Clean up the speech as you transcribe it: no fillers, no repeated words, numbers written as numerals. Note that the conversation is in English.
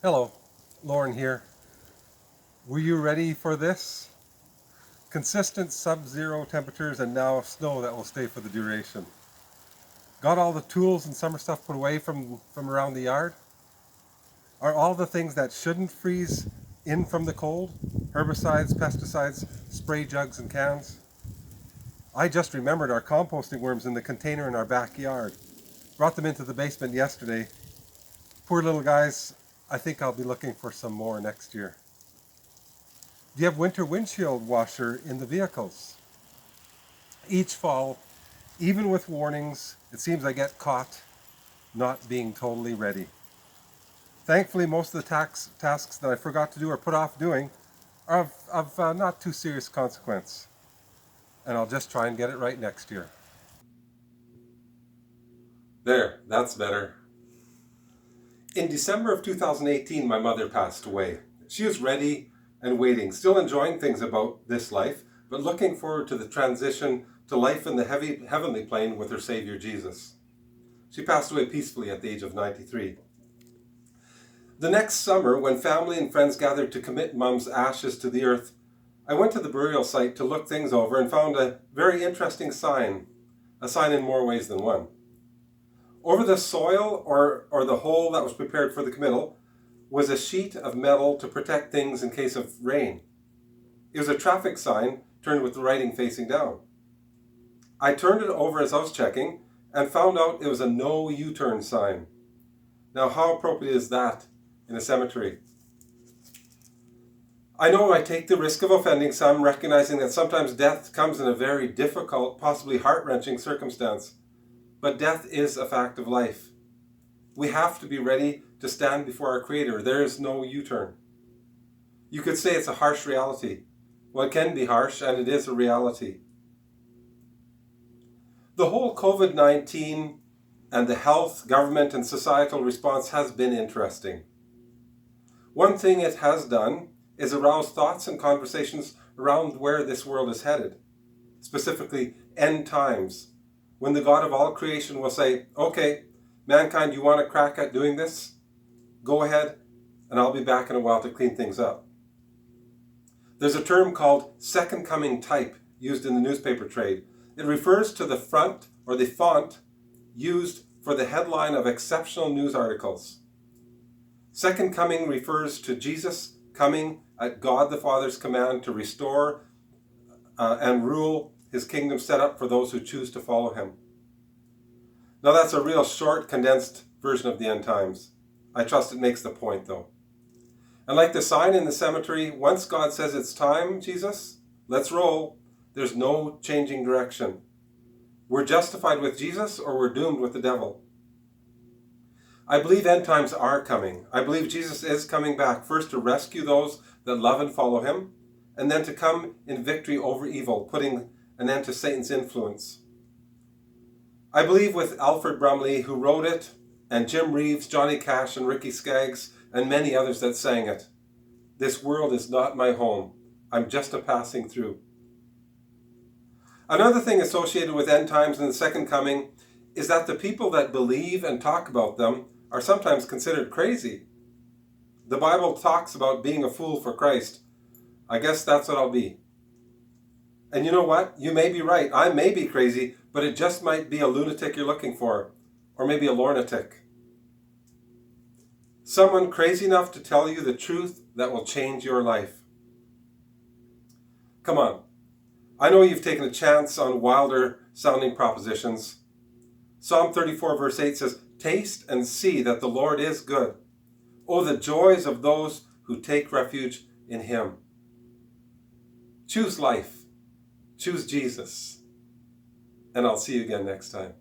Hello, Lauren here. Were you ready for this? Consistent sub-zero temperatures and now snow that will stay for the duration. Got all the tools and summer stuff put away from around the yard? Are all the things that shouldn't freeze in from the cold? Herbicides, pesticides, spray jugs and cans? I just remembered our composting worms in the container in our backyard. Brought them into the basement yesterday. Poor little guys, I think I'll be looking for some more next year. Do you have winter windshield washer in the vehicles? Each fall, even with warnings, it seems I get caught not being totally ready. Thankfully, most of the tasks that I forgot to do or put off doing are of not too serious consequence. And I'll just try and get it right next year. There, that's better. In December of 2018, my mother passed away. She was ready and waiting, still enjoying things about this life, but looking forward to the transition to life in the heavenly plane with her Savior Jesus. She passed away peacefully at the age of 93. The next summer, when family and friends gathered to commit Mom's ashes to the earth, I went to the burial site to look things over and found a very interesting sign, a sign in more ways than one. Over the soil, or the hole that was prepared for the committal, was a sheet of metal to protect things in case of rain. It was a traffic sign turned with the writing facing down. I turned it over as I was checking and found out it was a no U-turn sign. Now, how appropriate is that in a cemetery? I know I take the risk of offending some, recognizing that sometimes death comes in a very difficult, possibly heart-wrenching circumstance. But death is a fact of life. We have to be ready to stand before our Creator. There is no U-turn. You could say it's a harsh reality. Well, it can be harsh, and it is a reality. The whole COVID-19 and the health, government, and societal response has been interesting. One thing it has done is arouse thoughts and conversations around where this world is headed, specifically end times, when the God of all creation will say, okay, mankind, you want to crack at doing this? Go ahead, and I'll be back in a while to clean things up. There's a term called second coming type used in the newspaper trade. It refers to the front or the font used for the headline of exceptional news articles. Second coming refers to Jesus coming at God the Father's command to restore and rule his kingdom set up for those who choose to follow him. Now that's a real short, condensed version of the end times. I trust it makes the point, though. And like the sign in the cemetery, once God says it's time, Jesus, let's roll, there's no changing direction. We're justified with Jesus or we're doomed with the devil. I believe end times are coming. I believe Jesus is coming back, first to rescue those that love and follow him, and then to come in victory over evil, putting an end to Satan's influence. I believe with Alfred Brumley, who wrote it, and Jim Reeves, Johnny Cash, and Ricky Skaggs, and many others that sang it. This world is not my home. I'm just a passing through. Another thing associated with end times and the second coming is that the people that believe and talk about them are sometimes considered crazy. The Bible talks about being a fool for Christ. I guess that's what I'll be. And you know what? You may be right. I may be crazy, but it just might be a lunatic you're looking for. Or maybe a lornatic. Someone crazy enough to tell you the truth that will change your life. Come on. I know you've taken a chance on wilder sounding propositions. Psalm 34 verse 8 says, taste and see that the Lord is good. Oh, the joys of those who take refuge in him. Choose life. Choose Jesus. And I'll see you again next time.